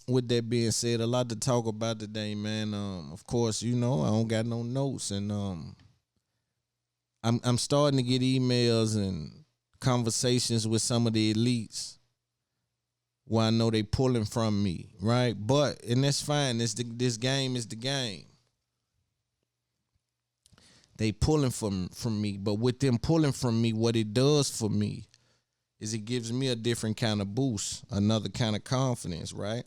with that being said, a lot to talk about today, man. Of course, I don't got no notes, and I'm starting to get emails and conversations with some of the elites where I know they pulling from me, right? But and that's fine. This game is the game. They pulling from me, but with them pulling from me, what it does for me is it gives me a different kind of boost, another kind of confidence, right?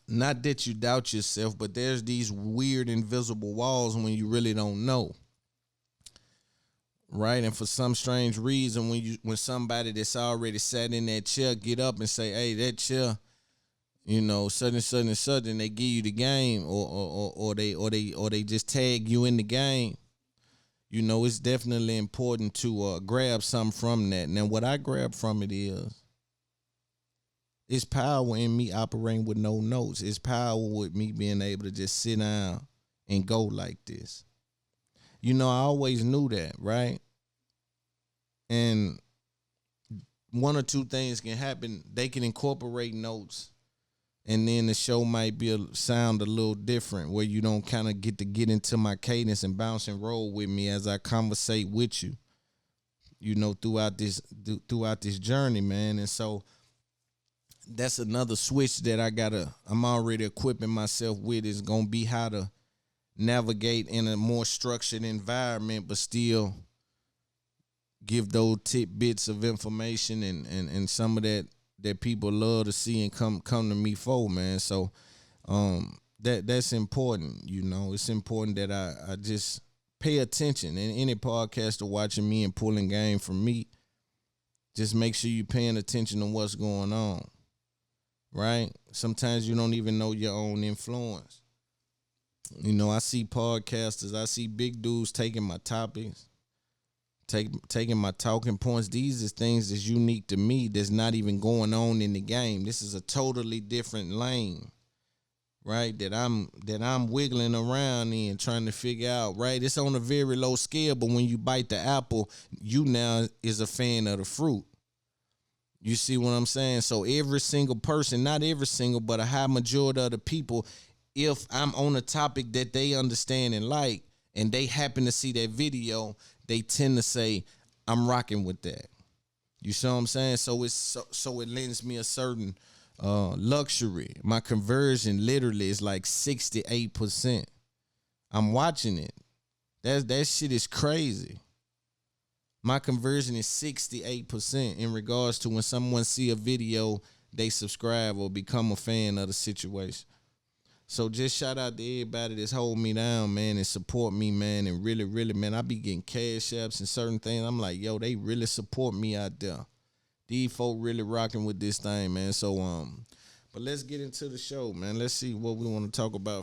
Not that you doubt yourself, but there's these weird invisible walls when you really don't know, right? And for some strange reason, when somebody that's already sat in that chair get up and say, "Hey, that chair, such and such and such," and they give you the game, or they just tag you in the game. It's definitely important to grab something from that. Now, what I grab from it is, it's power in me operating with no notes. It's power with me being able to just sit down and go like this. I always knew that, right? And one or two things can happen. They can incorporate notes, and then the show might sound a little different, where you don't kind of get into my cadence and bounce and roll with me as I conversate with you, throughout this journey, man. And so that's another switch that I'm already equipping myself with, is gonna be how to navigate in a more structured environment, but still give those tidbits of information and some of that people love to see and come to me for, man. So that's important. It's important that I just pay attention. And any podcaster watching me and pulling game from me, just make sure you're paying attention to what's going on, right? Sometimes you don't even know your own influence. I see podcasters, I see big dudes taking my topics, taking my talking points. These are things that's unique to me, that's not even going on in the game. This is a totally different lane, right? That I'm wiggling around in, trying to figure out, right? It's on a very low scale, but when you bite the apple, you now is a fan of the fruit. You see what I'm saying? So every single person, not every single, but a high majority of the people, if I'm on a topic that they understand and like, and they happen to see that video, they tend to say, "I'm rocking with that." You see what I'm saying? So it lends me a certain luxury. My conversion literally is like 68%. I'm watching it. That shit is crazy. My conversion is 68% in regards to when someone see a video, they subscribe or become a fan of the situation. So just shout out to everybody that's holding me down, man, and support me, man, and really, really, man, I be getting cash apps and certain things. I'm like, yo, they really support me out there. These folk really rocking with this thing, man. So, but let's get into the show, man. Let's see what we want to talk about